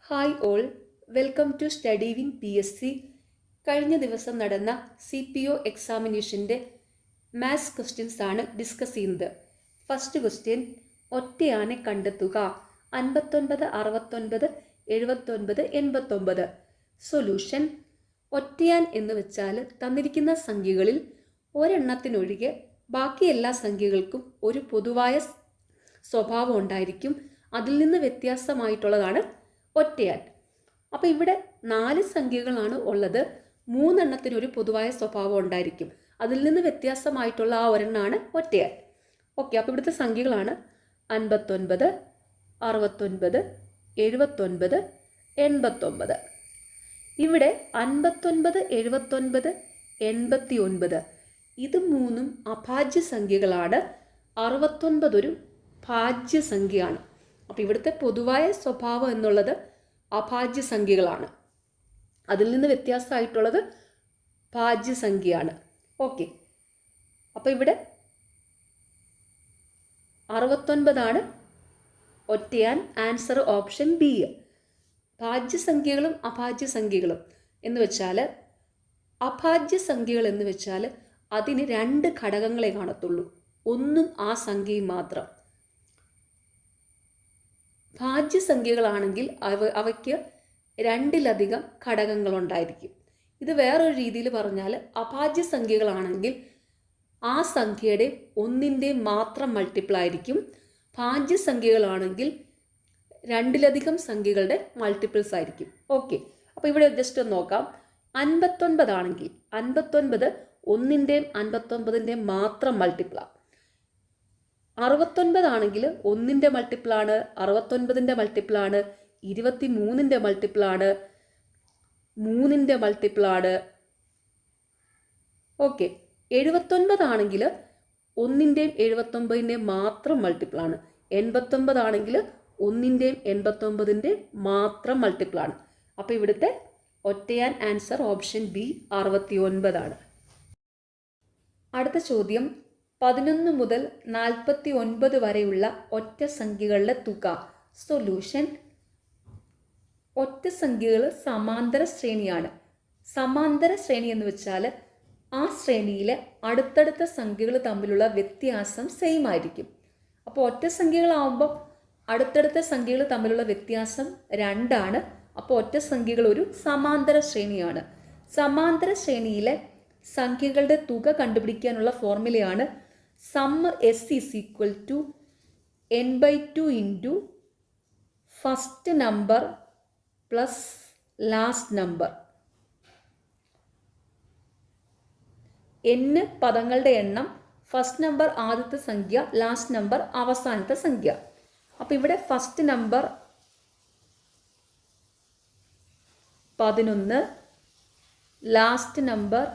Hi all, welcome to study win PSC. കഴിഞ്ഞ ദിവസം നടന്ന CPO എക്സാമിനേഷൻ്റെ മാത്സ് ക്വസ്റ്റ്യൻസ് ആണ് ഡിസ്കസ് ചെയ്യുന്നത്. ഫസ്റ്റ് ക്വസ്റ്റ്യൻ, ഒറ്റയാനെ കണ്ടെത്തുക. 59, 69, 79, 89. സൊല്യൂഷൻ: ഒറ്റയാൻ എന്ന് വെച്ചാൽ തന്നിരിക്കുന്ന സംഖ്യകളിൽ ഒരെണ്ണത്തിനൊഴികെ ബാക്കി എല്ലാ സംഖ്യകൾക്കും ഒരു പൊതുവായ സ്വഭാവം ഉണ്ടായിരിക്കും. അതിൽ നിന്ന് വ്യത്യാസമായിട്ടുള്ളതാണ് ഒറ്റയാൻ. അപ്പോൾ ഇവിടെ 4 സംഖ്യകളാണ് ഉള്ളത്. 3 എണ്ണത്തിനൊരു പൊതുവായ സ്വഭാവം ഉണ്ടായിരിക്കും. അതിൽ നിന്ന് വ്യത്യാസമായിട്ടുള്ള ആ ഒരെണ്ണമാണ് ഒറ്റയാൻ. ഓക്കെ, അപ്പോൾ ഇവിടുത്തെ സംഖ്യകളാണ് 59, 69, 79, 89. ഇവിടെ 59, 79, 89 ഇത് 3ഉം അഭാജ്യ സംഖ്യകളാണ്. 69 ഒരു ഭാജ്യ സംഖ്യയാണ്. അപ്പോൾ ഇവിടുത്തെ പൊതുവായ സ്വഭാവം എന്നുള്ളത് അഭാജ്യ സംഖ്യകളാണ്. അതിൽ നിന്ന് വ്യത്യാസമായിട്ടുള്ളത് ഭാജ്യ സംഖ്യയാണ്. ഓക്കെ, അപ്പോൾ ഇവിടെ 69 ഒറ്റയാൻ. Answer option B. ഭാജ്യ സംഖ്യകളും അഭാജ്യ സംഖ്യകളും എന്ന് വെച്ചാൽ, അഭാജ്യ സംഖ്യകൾ എന്ന് വെച്ചാൽ അതിന് 2 ഘടകങ്ങളെ കാണത്തുള്ളൂ, ഒന്നും ആ സംഖ്യയും മാത്രം. ഭാജ്യ സംഖ്യകളാണെങ്കിൽ അവയ്ക്ക് 2ലധികം ഘടകങ്ങളുണ്ടായിരിക്കും. ഇത് വേറൊരു രീതിയിൽ പറഞ്ഞാൽ, അഭാജ്യ സംഖ്യകളാണെങ്കിൽ ആ സംഖ്യയുടെ 1ൻ്റെ മാത്രം മൾട്ടിപ്പിൾ ആയിരിക്കും. ഭാജ്യ സംഖ്യകളാണെങ്കിൽ 2ലധികം സംഖ്യകളുടെ മൾട്ടിപ്പിൾസ് ആയിരിക്കും. ഓക്കെ, അപ്പോൾ ഇവിടെ ജസ്റ്റ് ഒന്ന് നോക്കാം. 59 ആണെങ്കിൽ 59 1ൻ്റെയും 59ൻ്റെയും മാത്രം മൾട്ടിപ്പിളാണ്. 69 ആണെങ്കിൽ 1ൻ്റെ മൾട്ടിപ്പിളാണ്, 69ൻ്റെ മൾട്ടിപ്പിളാണ്, 23ൻ്റെ മൾട്ടിപ്പിളാണ്, 3ൻ്റെ മൾട്ടിപ്പിളാണ്. ഓക്കെ, 79 ആണെങ്കിൽ 1ൻ്റെയും 79ൻ്റെയും മാത്രം മൾട്ടിപ്പിളാണ്. 89 ആണെങ്കിൽ 1ൻ്റെയും 89ൻ്റെയും മാത്രം മൾട്ടിപ്പിളാണ്. അപ്പോൾ ഇവിടുത്തെ ഒറ്റയാൻ ആൻസർ ഓപ്ഷൻ ബി 69. അടുത്ത ചോദ്യം, 11 മുതൽ 49 വരെയുള്ള ഒറ്റ സംഖ്യകളുടെ തുക. സൊല്യൂഷൻ: ഒറ്റ സംഖ്യകൾ സമാന്തര ശ്രേണിയാണ്. സമാന്തര ശ്രേണി എന്ന് വെച്ചാൽ ആ ശ്രേണിയിലെ അടുത്തടുത്ത സംഖ്യകൾ തമ്മിലുള്ള വ്യത്യാസം സെയിം ആയിരിക്കും. അപ്പോൾ ഒറ്റ സംഖ്യകളാവുമ്പോൾ അടുത്തടുത്ത സംഖ്യകൾ തമ്മിലുള്ള വ്യത്യാസം 2 അപ്പോൾ ഒറ്റ സംഖ്യകൾ ഒരു സമാന്തര ശ്രേണിയാണ്. സമാന്തര ശ്രേണിയിലെ സംഖ്യകളുടെ തുക കണ്ടുപിടിക്കാനുള്ള ഫോർമുലയാണ് sum S is equal to n/2 into first number plus last number. n പദങ്ങളുടെ എണ്ണം, ഫസ്റ്റ് നമ്പർ ആദ്യത്തെ സംഖ്യ, ലാസ്റ്റ് നമ്പർ അവസാനത്തെ സംഖ്യ. അപ്പോൾ ഇവിടെ ഫസ്റ്റ് നമ്പർ 11, ലാസ്റ്റ് നമ്പർ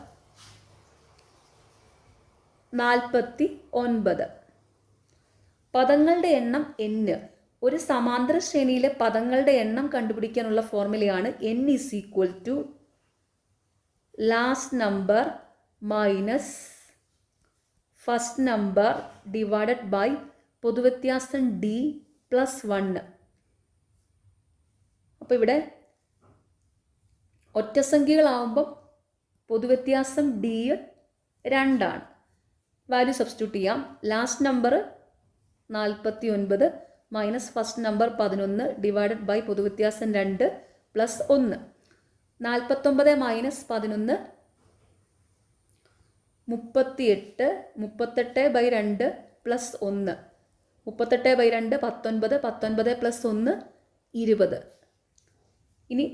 49. പദങ്ങളുടെ എണ്ണം n. ഒരു സമാന്തര ശ്രേണിയിലെ പദങ്ങളുടെ എണ്ണം കണ്ടുപിടിക്കാനുള്ള ഫോർമുലയാണ് n is equal to last number minus first number divided by പൊതുവ്യത്യാസം d പ്ലസ് 1. അപ്പോൾ ഇവിടെ ഒറ്റ സംഖ്യകളാവുമ്പം പൊതുവ്യത്യാസം d 2. വാല്യൂ സബ്സ്റ്റിറ്റ്യൂട്ട് ചെയ്യാം. Last number 49 minus first number 11 divided by പൊതുവ്യത്യാസം 2 പ്ലസ് 1. 49 minus 11 38, 38/2 plus 1. 38/2 19, 19 പ്ലസ് 1 20. ഇനി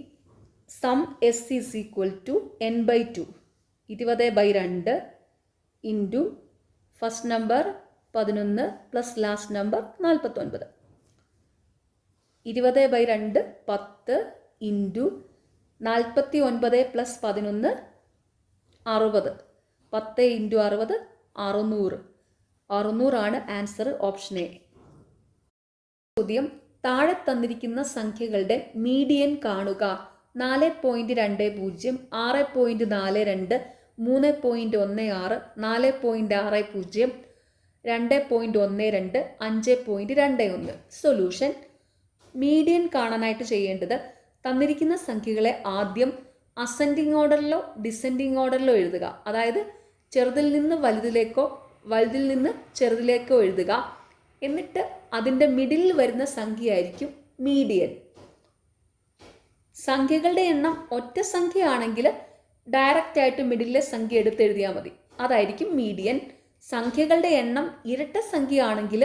sum S is equal to n/2 20/2 into first number 11 plus last number 49. 20/2 10 into 49 plus 11 60. 10 into 60 600. 600 answer option A. ചോദ്യം, താഴെ തന്നിരിക്കുന്ന സംഖ്യകളുടെ median കാണുക. 4.20, 6.42, 3.16, 4.60, 2.12, 5.21. Solution: median കാണാനായിട്ട് ചെയ്യേണ്ടത് തന്നിരിക്കുന്ന സംഖ്യകളെ ആദ്യം അസെൻഡിങ് ഓർഡറിലോ ഡിസെൻഡിങ് ഓർഡറിലോ എഴുതുക. അതായത് ചെറുതിൽ നിന്ന് വലുതിലേക്കോ വലുതിൽ നിന്ന് ചെറുതിലേക്കോ എഴുതുക. എന്നിട്ട് അതിൻ്റെ മിഡിലിൽ വരുന്ന സംഖ്യയായിരിക്കും മീഡിയൻ. സംഖ്യകളുടെ എണ്ണം ഒറ്റ സംഖ്യയാണെങ്കിൽ ഡയറക്റ്റ് ആയിട്ട് മിഡിലെ സംഖ്യ എടുത്ത് എഴുതിയാൽ മതി, അതായിരിക്കും മീഡിയൻ. സംഖ്യകളുടെ എണ്ണം ഇരട്ട സംഖ്യയാണെങ്കിൽ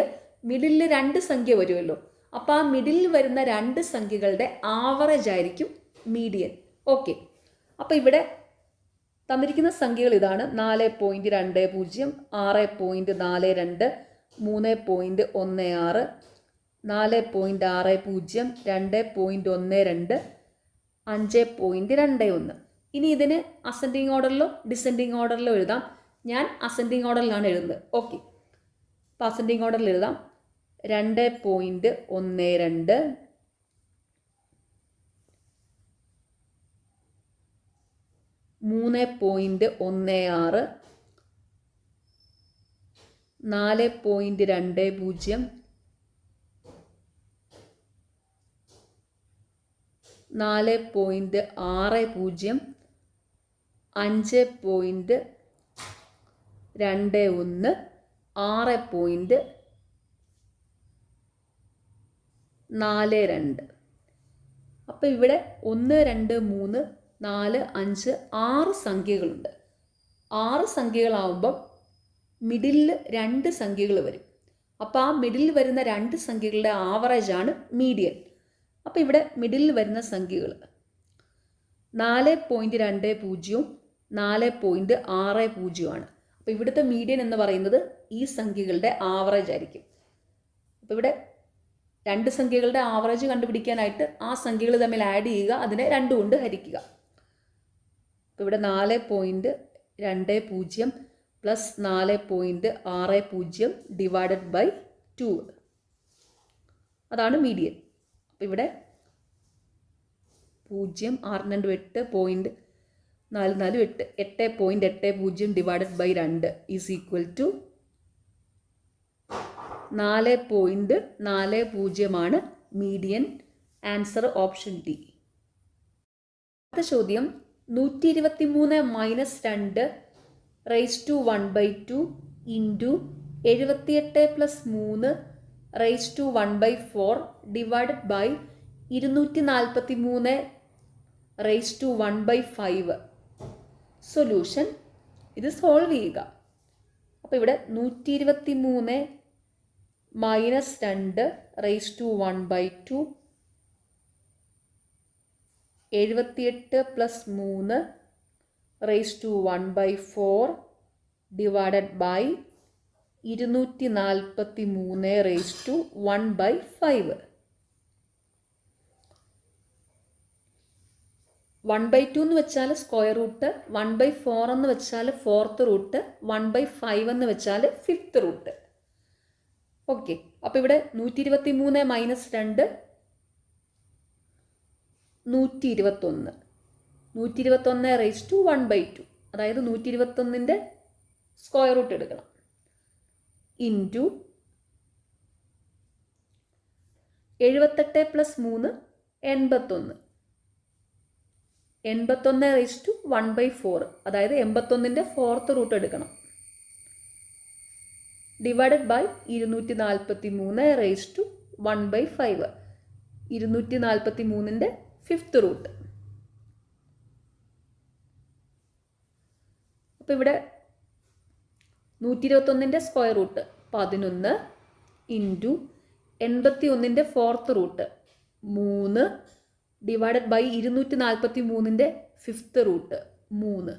മിഡിലിൽ 2 സംഖ്യ വരുമല്ലോ, അപ്പോൾ ആ മിഡിലിൽ വരുന്ന 2 സംഖ്യകളുടെ ആവറേജ് ആയിരിക്കും മീഡിയൻ. ഓക്കെ, അപ്പോൾ ഇവിടെ തന്നിരിക്കുന്ന സംഖ്യകൾ ഇതാണ്: 4.20, 6.42, 3.16, 4.60, 2.12, 5.21. ഇനി ഇതിന് അസെൻഡിങ് ഓർഡറിലോ ഡിസെൻഡിങ് ഓർഡറിലോ എഴുതാം. ഞാൻ അസെൻഡിങ് ഓർഡറിലാണ് എഴുതുന്നത്. ഓക്കെ, അപ്പോൾ അസെൻഡിങ് ഓർഡറിൽ എഴുതാം: 2.12, 3.16, 4.20, 4.60, 5.21, 6.42. അപ്പോൾ ഇവിടെ 1, 2, 3, 4, 5, 6 സംഖ്യകളുണ്ട്. 6 സംഖ്യകളാവുമ്പം മിഡിലിൽ 2 സംഖ്യകൾ വരും. അപ്പോൾ ആ മിഡിലിൽ വരുന്ന 2 സംഖ്യകളുടെ ആവറേജാണ് മീഡിയൻ. അപ്പോൾ ഇവിടെ മിഡിലിൽ വരുന്ന സംഖ്യകൾ 4.20, 4.60 ആണ്. അപ്പോൾ ഇവിടുത്തെ മീഡിയൻ എന്ന് പറയുന്നത് ഈ സംഖ്യകളുടെ ആവറേജ് ആയിരിക്കും. അപ്പോൾ ഇവിടെ 2 സംഖ്യകളുടെ ആവറേജ് കണ്ടുപിടിക്കാനായിട്ട് ആ സംഖ്യകൾ തമ്മിൽ ആഡ് ചെയ്യുക, അതിനെ 2 കൊണ്ട് ഹരിക്കുക. അപ്പോൾ ഇവിടെ 4.20 പ്ലസ് 4.60 ഡിവൈഡഡ് ബൈ 2, അതാണ് മീഡിയൻ. അപ്പോൾ ഇവിടെ 0, 6, 8, 8, 8.80 divided by 2 is equal to 4.40 ആണ് മീഡിയൻ. Answer option D. അടുത്ത ചോദ്യം: 123 minus 2 raise to 1/2 into 78 plus 3 raise to 1/4 divided by 243 raise to 1/5. Solution. ഇത് സോൾവ് ചെയ്യുക. അപ്പോൾ ഇവിടെ 123 minus 2 raise to 1/2, 78 plus 3 raise to 1/4 divided by 243 raise to 1/5. 1/2 എന്ന് വെച്ചാൽ square root, 1/4 എന്ന് വെച്ചാൽ 4th റൂട്ട്, 1/5 എന്ന് വെച്ചാൽ 5th റൂട്ട്. ഓക്കെ, അപ്പോൾ ഇവിടെ 123 മൈനസ് 2 121, 121 റൈസ് ടു 1/2, അതായത് 121ൻ്റെ സ്ക്വയർ റൂട്ട് എടുക്കണം, ഇൻറ്റു 78 പ്ലസ് 3 81, 81 റൈസ് ടു 1/4, അതായത് 81ൻ്റെ 4th റൂട്ട് എടുക്കണം, ഡിവൈഡഡ് ബൈ 243 റൈസ് ടു 1/5, 243ൻ്റെ 5th റൂട്ട്. അപ്പോൾ ഇവിടെ 121ൻ്റെ സ്ക്വയർ റൂട്ട് 11 ഇൻറ്റു 81ൻ്റെ 4th റൂട്ട് 3 ഡിവൈഡഡ് ബൈ 243ൻ്റെ 5th റൂട്ട് 3,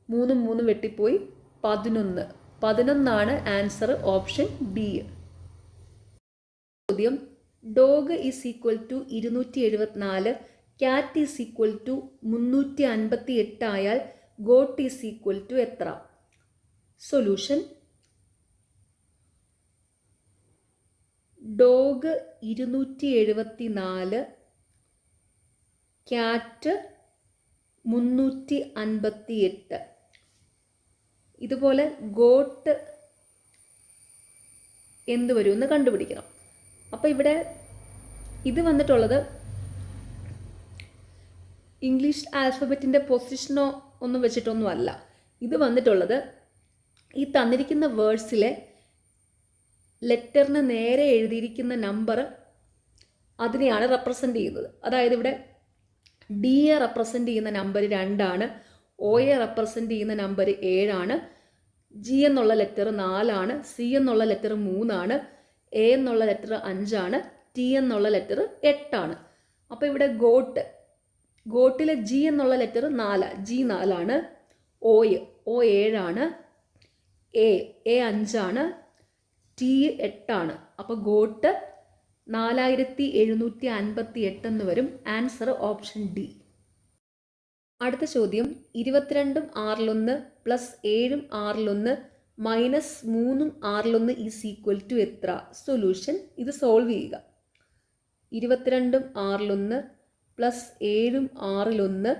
3 വെട്ടിപ്പോയി 11. 11 ആൻസർ ഓപ്ഷൻ ബി. ചോദ്യം: dog is equal to 274, cat is equal to 358 ആയാൽ ഗോട്ട് ഈസ് ഈക്വൽ ടു എത്ര? സൊല്യൂഷൻ. Dog 274, cat 358. ഇതുപോലെ ഗോട്ട് എന്ത് വരുമെന്ന് കണ്ടുപിടിക്കണം. അപ്പോൾ ഇവിടെ ഇത് വന്നിട്ടുള്ളത് ഇംഗ്ലീഷ് ആൽഫബറ്റിൻ്റെ പൊസിഷനോ ഒന്നും വെച്ചിട്ടൊന്നും അല്ല. ഇത് വന്നിട്ടുള്ളത് ഈ തന്നിരിക്കുന്ന വേർഡ്സിലെ ലെറ്ററിന് നേരെ എഴുതിയിരിക്കുന്ന നമ്പർ അതിനെയാണ് റെപ്രസെൻ്റ് ചെയ്യുന്നത്. അതായത് ഇവിടെ ഡിയെ റെപ്രസെൻ്റ് ചെയ്യുന്ന നമ്പർ 2 ഒയെ റെപ്രസെൻ്റ് ചെയ്യുന്ന നമ്പർ 7 ജി എന്നുള്ള ലെറ്റർ 4 സി എന്നുള്ള ലെറ്റർ 3 എ എന്നുള്ള ലെറ്റർ 5 ടി എന്നുള്ള ലെറ്റർ 8 അപ്പോൾ ഇവിടെ ഗോട്ടിലെ ജി എന്നുള്ള letter 4 G 4 O 7 A 5 T 8 അപ്പോൾ ഗോട്ട് 4758 എന്ന് വരും. Answer option D. അടുത്ത ചോദ്യം 22 6 plus 7 6 minus 3 6 is equal to എത്ര? സൊല്യൂഷൻ. ഇത് സോൾവ് ചെയ്യുക. 22 6 പ്ലസ് 7 6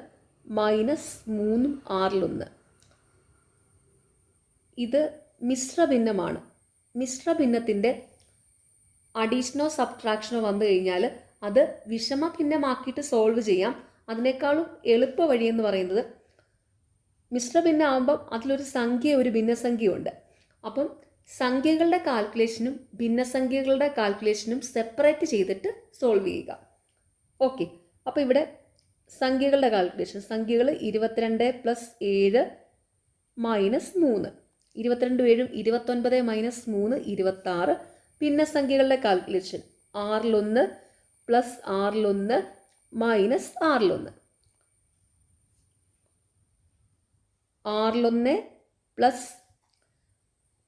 മൈനസ് 3 6 ഇത് മിശ്രഭിന്നമാണ്. മിശ്രഭിന്നത്തിൻ്റെ അഡീഷനോ സബ്ട്രാക്ഷനോ വന്നു കഴിഞ്ഞാൽ അത് വിഷമഭിന്നമാക്കിയിട്ട് സോൾവ് ചെയ്യാം. അതിനേക്കാളും എളുപ്പ വഴി എന്ന് പറയുന്നത് മിശ്രഭിന്നം ആകുമ്പം അതിലൊരു സംഖ്യ ഒരു ഭിന്നസംഖ്യയുണ്ട്. അപ്പം സംഖ്യകളുടെ കാൽക്കുലേഷനും ഭിന്നസംഖ്യകളുടെ കാൽക്കുലേഷനും സെപ്പറേറ്റ് ചെയ്തിട്ട് സോൾവ് ചെയ്യുക. ഓക്കെ, അപ്പോൾ ഇവിടെ സംഖ്യകളുടെ കാൽക്കുലേഷൻ സംഖ്യകൾ 22 പ്ലസ് 7 മൈനസ് 3 22 7 29 മൈനസ് 3 26. ഭിന്നസംഖ്യകളുടെ calculation 6 plus 6 minus 6 6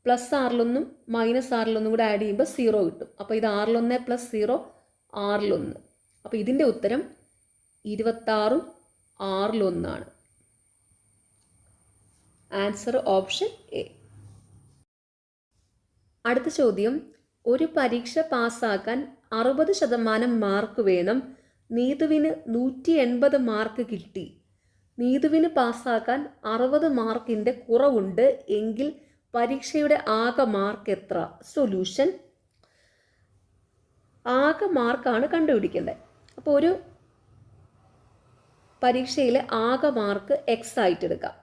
plus 6 minus 6 കൂടെ ആഡ് ചെയ്യുമ്പോൾ 0 കിട്ടും. അപ്പോൾ ഇത് 6 പ്ലസ് 0 6. അപ്പോൾ ഇതിൻ്റെ ഉത്തരം 26 6 ആൻസർ ഓപ്ഷൻ എ. അടുത്ത ചോദ്യം, ഒരു പരീക്ഷ പാസ്സാക്കാൻ 60% മാർക്ക് വേണം. നീതുവിന് 180 മാർക്ക് കിട്ടി. നീതുവിന് പാസ്സാക്കാൻ 60 മാർക്കിൻ്റെ കുറവുണ്ട് എങ്കിൽ പരീക്ഷയുടെ ആകെ മാർക്ക് എത്ര? സൊല്യൂഷൻ. ആകെ മാർക്കാണ് കണ്ടുപിടിക്കേണ്ടത്. അപ്പോൾ ഒരു പരീക്ഷയിലെ ആകെ മാർക്ക് എക്സ് ആയിട്ട് എടുക്കാം.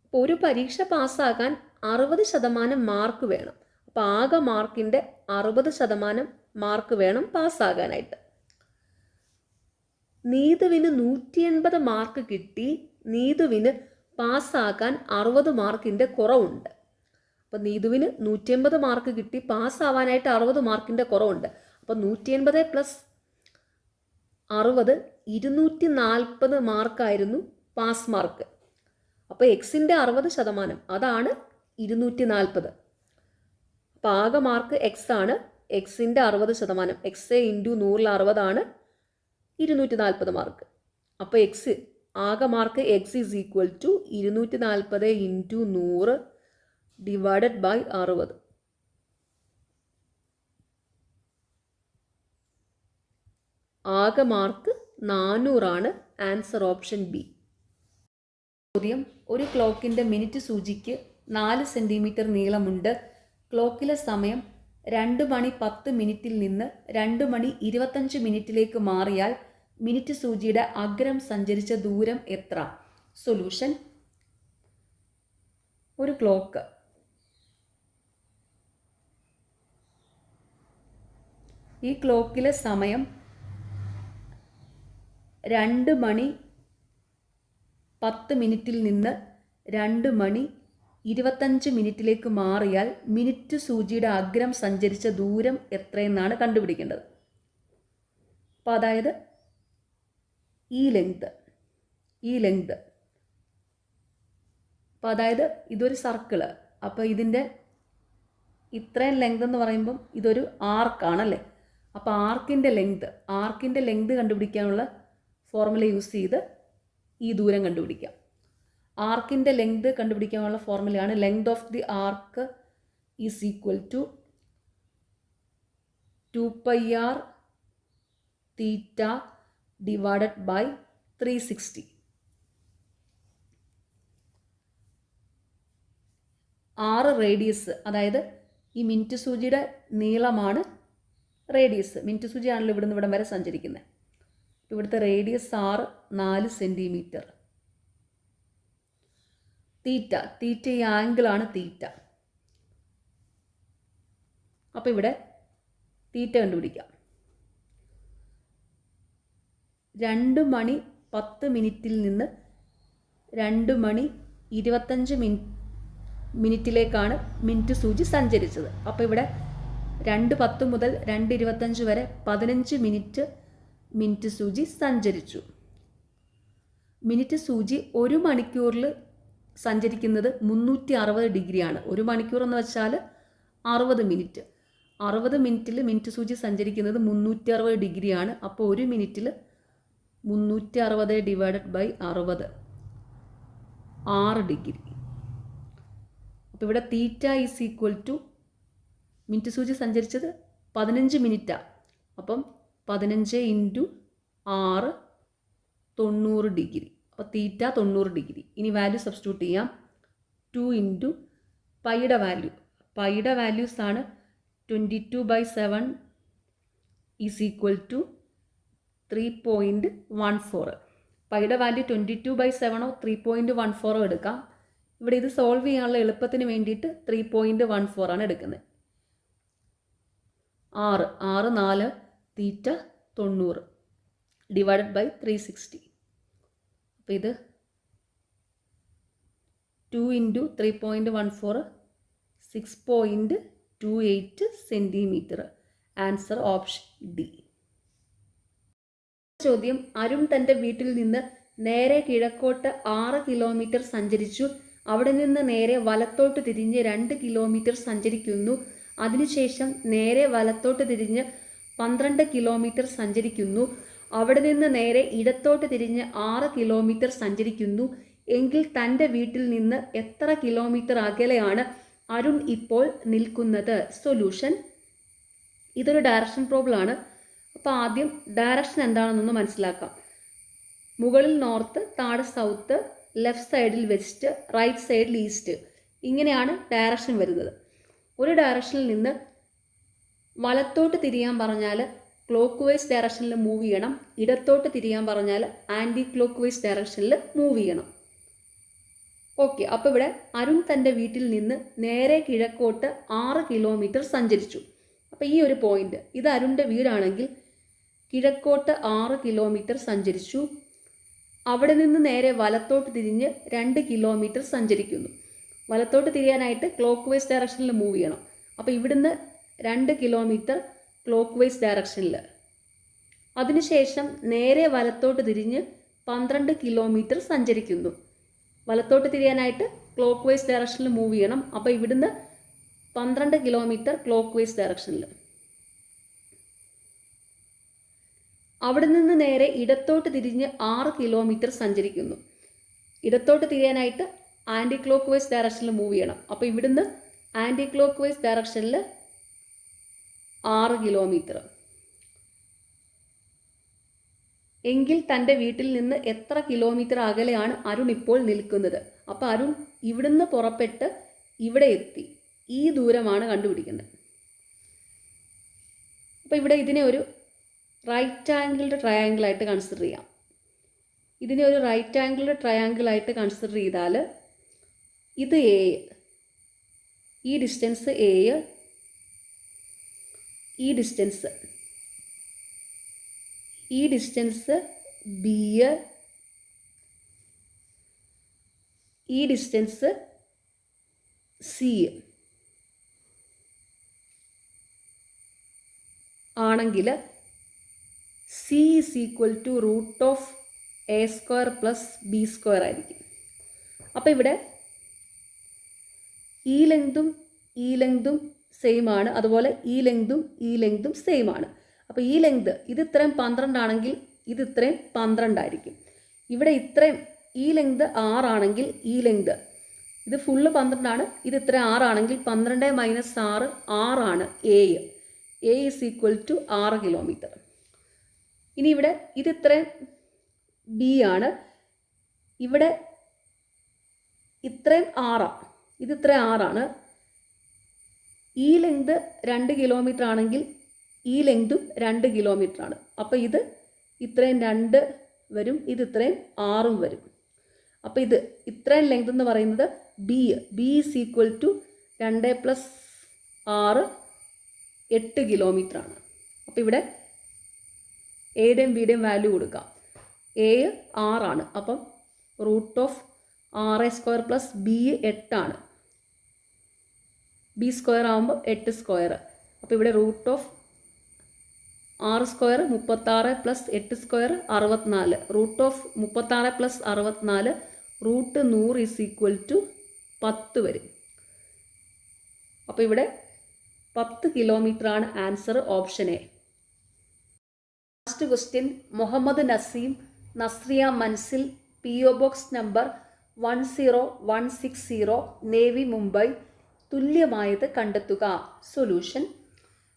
അപ്പോൾ ഒരു പരീക്ഷ പാസ്സാകാൻ 60% മാർക്ക് വേണം. അപ്പോൾ ആകെ മാർക്കിൻ്റെ 60% മാർക്ക് വേണം പാസ്സാകാനായിട്ട്. നീതുവിന് 180 മാർക്ക് കിട്ടി. നീതുവിന് പാസ്സാക്കാൻ 60 മാർക്കിൻ്റെ കുറവുണ്ട്. അപ്പോൾ നീതുവിന് 180 മാർക്ക് കിട്ടി, പാസ്സാവാനായിട്ട് 60 മാർക്കിൻ്റെ കുറവുണ്ട്. അപ്പോൾ 180 പ്ലസ് 60 240 മാർക്കായിരുന്നു പാസ് മാർക്ക്. അപ്പോൾ എക്സിൻ്റെ 60% അതാണ് 240. അപ്പോൾ ആകെ മാർക്ക് എക്സ് ആണ്. എക്സിൻ്റെ 60% എക്സ് ഇൻറ്റു 100 240 മാർക്ക്. അപ്പോൾ എക്സ് ആകെ mark X is equal to 240 into 100 divided by 60. ആകെ മാർക്ക് 400 ആൻസർ ഓപ്ഷൻ ബി. ചോദ്യം, ഒരു ക്ലോക്കിൻ്റെ മിനിറ്റ് സൂചിക്ക് 4 സെൻറ്റിമീറ്റർ നീളമുണ്ട്. ക്ലോക്കിലെ സമയം 2 മണി 10 മിനിറ്റിൽ നിന്ന് 2 മണി 25 മിനിറ്റിലേക്ക് മാറിയാൽ മിനിറ്റ് സൂചിയുടെ അഗ്രം സഞ്ചരിച്ച ദൂരം എത്ര? സൊല്യൂഷൻ. ഒരു ക്ലോക്ക് ഈ ക്ലോക്കിലെ സമയം 2 മണി 10 മിനിറ്റിൽ നിന്ന് 2 മണി 25 മിനിറ്റിലേക്ക് മാറിയാൽ മിനിറ്റ് സൂചിയുടെ അഗ്രം സഞ്ചരിച്ച ദൂരം എത്രയെന്നാണ് കണ്ടുപിടിക്കേണ്ടത്. അപ്പോൾ അതായത് ഈ ലെങ്ത് അപ്പോൾ അതായത് ഇതൊരു സർക്കിള്. അപ്പോൾ ഇതിൻ്റെ ഇത്രയും ലെങ്ത് എന്ന് പറയുമ്പം ഇതൊരു ആർക്കാണല്ലേ. അപ്പോൾ ആർക്കിൻ്റെ ലെങ്ത് കണ്ടുപിടിക്കാനുള്ള ഫോർമുല യൂസ് ചെയ്ത് ഈ ദൂരം കണ്ടുപിടിക്കാം. ആർക്കിൻ്റെ ലെങ്ത് കണ്ടുപിടിക്കാനുള്ള ഫോർമുലയാണ് length of the arc is equal to 2πr theta divided by 360. R radius, അതായത് ഈ മിനിറ്റ് സൂചിയുടെ നീളമാണ് റേഡിയസ്. മിനിറ്റ് സൂചിയാണല്ലോ ഇവിടുന്ന് ഇവിടം വരെ സഞ്ചരിക്കുന്നത്. ഇവിടുത്തെ റേഡിയസ് ആർ 4 സെൻറ്റിമീറ്റർ. തീറ്റ ഈ ആംഗിളാണ് തീറ്റ. അപ്പോൾ ഇവിടെ തീറ്റ കണ്ടുപിടിക്കാം. 2:10 നിന്ന് 2:25 മിനിറ്റിലേക്കാണ് മിനിറ്റ് സൂചി സഞ്ചരിച്ചത്. അപ്പോൾ ഇവിടെ 2:10 മുതൽ 2:25 വരെ 15 മിനിറ്റ് സൂചി സഞ്ചരിച്ചു. മിനിറ്റ് സൂചി 1 മണിക്കൂറിൽ സഞ്ചരിക്കുന്നത് 360 ഡിഗ്രിയാണ്. 1 മണിക്കൂർ എന്ന് വെച്ചാൽ 60 മിനിറ്റ്. 60 മിനിറ്റിൽ മിനിറ്റ് സൂചി സഞ്ചരിക്കുന്നത് 360 ഡിഗ്രിയാണ്. അപ്പോൾ 1 മിനിറ്റിൽ 360 ഡിവൈഡഡ് ബൈ 60, 6 ഡിഗ്രി. അപ്പോൾ ഇവിടെ theta is equal to, minute സൂചി സഞ്ചരിച്ചത് 15 മിനിറ്റാണ്. അപ്പം 15 × 6 90 ഡിഗ്രി. അപ്പോൾ തീറ്റ 90 ഡിഗ്രി. ഇനി വാല്യൂ സബ്സ്റ്റിറ്റ്യൂട്ട് ചെയ്യാം. 2 × പൈയുടെ വാല്യൂ. പൈയുടെ വാല്യൂസ് ആണ് 22/7 ഈസ് ഈക്വൽ ടു 3.14. പൈയുടെ വാല്യൂ 22/7 3.14 എടുക്കാം. ഇവിടെ ഇത് സോൾവ് ചെയ്യാനുള്ള എളുപ്പത്തിന് വേണ്ടിയിട്ട് 3.14 ആണ് എടുക്കുന്നത്. 6 4 തീറ്റ 90 ഡിവൈഡഡ് ബൈ 360. അപ്പോൾ ഇത് 2 × 3.14 6.28 സെൻറ്റിമീറ്റർ. Answer option D. ചോദ്യം: അരുൺ തൻ്റെ വീട്ടിൽ നിന്ന് നേരെ കിഴക്കോട്ട് 6 കിലോമീറ്റർ സഞ്ചരിച്ചു. അവിടെ നിന്ന് നേരെ വലത്തോട്ട് തിരിഞ്ഞ് 2 കിലോമീറ്റർ സഞ്ചരിക്കുന്നു. അതിനുശേഷം നേരെ വലത്തോട്ട് തിരിഞ്ഞ് 12 കിലോമീറ്റർ സഞ്ചരിക്കുന്നു. അവിടെ നിന്ന് നേരെ ഇടത്തോട്ട് തിരിഞ്ഞ് 6 കിലോമീറ്റർ സഞ്ചരിക്കുന്നു. എങ്കിൽ തൻ്റെ വീട്ടിൽ നിന്ന് എത്ര കിലോമീറ്റർ അകലെയാണ് അരുൺ ഇപ്പോൾ നിൽക്കുന്നത്? സൊല്യൂഷൻ: ഇതൊരു ഡയറക്ഷൻ പ്രോബ്ലം ആണ്. അപ്പോൾ ആദ്യം ഡയറക്ഷൻ എന്താണെന്നൊന്ന് മനസ്സിലാക്കാം. മുകളിൽ നോർത്ത്, താഴെ സൗത്ത്, ലെഫ്റ്റ് സൈഡിൽ വെസ്റ്റ്, റൈറ്റ് സൈഡിൽ ഈസ്റ്റ്, ഇങ്ങനെയാണ് ഡയറക്ഷൻ വരുന്നത്. ഒരു ഡയറക്ഷനിൽ നിന്ന് വലത്തോട്ട് തിരിയാൻ പറഞ്ഞാൽ ക്ലോക്ക് വൈസ് ഡയറക്ഷനിൽ മൂവ് ചെയ്യണം. ഇടത്തോട്ട് തിരിയാൻ പറഞ്ഞാൽ ആൻറ്റി ക്ലോക്ക് വൈസ് ഡയറക്ഷനിൽ മൂവ് ചെയ്യണം. ഓക്കെ, അപ്പോൾ ഇവിടെ അരുൺ തൻ്റെ വീട്ടിൽ നിന്ന് നേരെ കിഴക്കോട്ട് 6 കിലോമീറ്റർ സഞ്ചരിച്ചു. അപ്പോൾ ഈ ഒരു പോയിന്റ്, ഇത് അരുണിൻ്റെ വീടാണെങ്കിൽ കിഴക്കോട്ട് 6 കിലോമീറ്റർ സഞ്ചരിച്ചു. അവിടെ നിന്ന് നേരെ വലത്തോട്ട് തിരിഞ്ഞ് 2 കിലോമീറ്റർ സഞ്ചരിക്കുന്നു. വലത്തോട്ട് തിരിയാനായിട്ട് ക്ലോക്ക് വൈസ് ഡയറക്ഷനിൽ മൂവ് ചെയ്യണം. അപ്പോൾ ഇവിടുന്ന് 2 കിലോമീറ്റർ ക്ലോക്ക് വൈസ് ഡയറക്ഷനിൽ. അതിനുശേഷം നേരെ വലത്തോട്ട് തിരിഞ്ഞ് 12 കിലോമീറ്റർ സഞ്ചരിക്കുന്നു. വലത്തോട്ട് തിരിയാനായിട്ട് ക്ലോക്ക് വൈസ് ഡയറക്ഷനിൽ മൂവ് ചെയ്യണം. അപ്പോൾ ഇവിടുന്ന് 12 കിലോമീറ്റർ ക്ലോക്ക് വൈസ് ഡയറക്ഷനിൽ. അവിടെ നിന്ന് നേരെ ഇടത്തോട്ട് തിരിഞ്ഞ് 6 കിലോമീറ്റർ സഞ്ചരിക്കുന്നു. ഇടത്തോട്ട് തിരിയാനായിട്ട് ആൻറ്റി ക്ലോക്ക് വൈസ് ഡയറക്ഷനിൽ മൂവ് ചെയ്യണം. അപ്പോൾ ഇവിടുന്ന് ആൻറ്റി ക്ലോക്ക് വൈസ് ഡയറക്ഷനിൽ 6 കിലോമീറ്റർ. എങ്കിൽ തൻ്റെ വീട്ടിൽ നിന്ന് എത്ര കിലോമീറ്റർ അകലെയാണ് അരുൺ ഇപ്പോൾ നിൽക്കുന്നത്? അപ്പോൾ അരുൺ ഇവിടുന്ന് പുറപ്പെട്ട് ഇവിടെ എത്തി. ഈ ദൂരമാണ് കണ്ടുപിടിക്കേണ്ടത്. അപ്പോൾ ഇവിടെ ഇതിനെ ഒരു റൈറ്റ് ആംഗിൾഡ് ട്രയാങ്കിളായിട്ട് കൺസിഡർ ചെയ്യാം. ഇതിനെ ഒരു റൈറ്റ് ആംഗിൾഡ് ട്രയാങ്കിളായിട്ട് കൺസിഡർ ചെയ്താൽ ഇത് എ, ഈ ഡിസ്റ്റൻസ് എ, ഈ ഡിസ്റ്റൻസ് ബി, ഈ ഡിസ്റ്റൻസ് സി ആണെങ്കിൽ C is equal to √(a² + b² ആയിരിക്കും. അപ്പോൾ ഇവിടെ ഈ ലെങ്തും സെയിം ആണ്, അതുപോലെ ഈ ലെങ്തും സെയിം ആണ്. അപ്പോൾ ഈ ലെങ്ത് ഇത് ഇത്രയും 12 ആണെങ്കിൽ ഇത് ഇത്രയും 12 ആയിരിക്കും. ഇവിടെ ഇത്രയും ഈ ലെങ്ത് 6 ആണെങ്കിൽ ഈ ലെങ്ത് ഇത് ഫുള്ള് 12 ആണ്, ഇത് ഇത്രയും 6 ആണെങ്കിൽ 12 - 6 6 ആണ്. A is equal to 6 kilometre. ഇനി ഇവിടെ ഇത് ഇത്രയും ബി ആണ്, ഇവിടെ ഇത്രയും 6, ഇത് ഇത്രയും 6 ആണ്. ഈ ലെങ്ത് 2 കിലോമീറ്റർ ആണെങ്കിൽ ഈ ലെങ്തും 2 കിലോമീറ്റർ ആണ്. അപ്പോൾ ഇത് ഇത്രയും 2 വരും, ഇത് ഇത്രയും 6 വരും. അപ്പോൾ ഇത് ഇത്രയും ലെങ്ത് എന്ന് പറയുന്നത് B is equal to 2 + 6 8 kilometre ആണ്. അപ്പോൾ ഇവിടെ എയുടെയും ബിയുടെയും വാല്യൂ കൊടുക്കാം. എ 6 ആണ്, അപ്പം √6² + ബി 8 ആണ്. ബി സ്ക്വയർ ആകുമ്പോൾ 8². അപ്പോൾ ഇവിടെ √6² 36 + 8² 64. √36 + 64 √100 ഈസ് ഈക്വൽ ടു 10 വരും. അപ്പോൾ ഇവിടെ 10 കിലോമീറ്റർ ആണ് answer, option A. Last question. Muhammad Naseem, Nazriya Manzil, PO box number 10160, navy, Mumbai. തുല്യമായത് കണ്ടെത്തുക. സൊല്യൂഷൻ.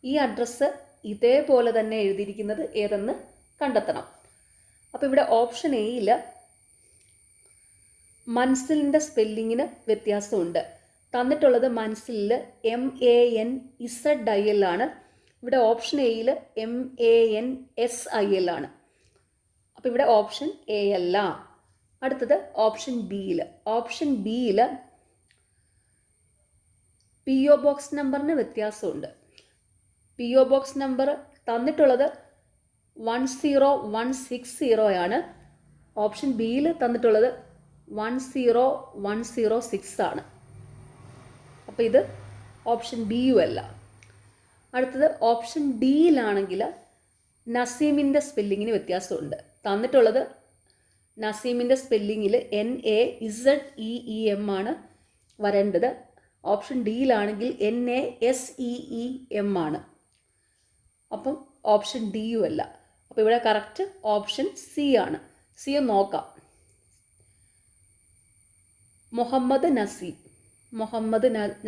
ഈ അഡ്രസ്സ് ഇതേപോലെ തന്നെ എഴുതിയിരിക്കുന്നത് ഏതെന്ന് കണ്ടെത്തണം. അപ്പോൾ ഇവിടെ ഓപ്ഷൻ എയിൽ മൻസിലിൻ്റെ സ്പെല്ലിങ്ങിന് വ്യത്യാസമുണ്ട്. തന്നിട്ടുള്ളത് മൻസിലിൽ MANZIL ആണ്. ഇവിടെ ഓപ്ഷൻ എയിൽ MANSIL ആണ്. അപ്പോൾ ഇവിടെ ഓപ്ഷൻ എ അല്ല. അടുത്തത് ഓപ്ഷൻ ബിയിൽ PO ബോക്സ് നമ്പറിന് വ്യത്യാസമുണ്ട്. PO ബോക്സ് നമ്പർ തന്നിട്ടുള്ളത് 10160 ആണ്. ഓപ്ഷൻ ബിയിൽ തന്നിട്ടുള്ളത് 10106 ആണ്. അപ്പോൾ ഇത് ഓപ്ഷൻ ബിയും അല്ല. അടുത്തത് ഓപ്ഷൻ ഡിയിലാണെങ്കിൽ നസീമിൻ്റെ സ്പെല്ലിങ്ങിന് വ്യത്യാസമുണ്ട്. തന്നിട്ടുള്ളത് നസീമിൻ്റെ സ്പെല്ലിങ്ങിൽ NAZEEM ആണ് വരേണ്ടത്. ഓപ്ഷൻ ഡിയിലാണെങ്കിൽ NASEEM ആണ്. അപ്പം ഓപ്ഷൻ ഡിയും അല്ല. അപ്പോൾ ഇവിടെ കറക്റ്റ് ഓപ്ഷൻ സി ആണ്. സി നോക്കാം. മുഹമ്മദ്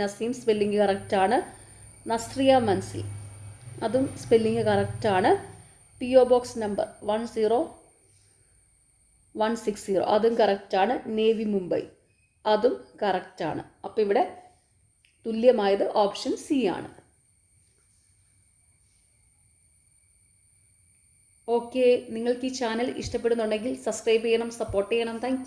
നസീം സ്പെല്ലിങ് കറക്റ്റാണ്. നസ്രിയ മൻസിൽ അതും സ്പെല്ലിങ് കറക്റ്റാണ്. PO ബോക്സ് നമ്പർ 10160 അതും കറക്റ്റാണ്. നേവി, മുംബൈ അതും കറക്റ്റാണ്. അപ്പോൾ ഇവിടെ തുല്യമായത് ഓപ്ഷൻ സി ആണ്. ഓക്കെ, നിങ്ങൾക്ക് ഈ ചാനൽ ഇഷ്ടപ്പെടുന്നുണ്ടെങ്കിൽ സബ്സ്ക്രൈബ് ചെയ്യണം, സപ്പോർട്ട് ചെയ്യണം. താങ്ക്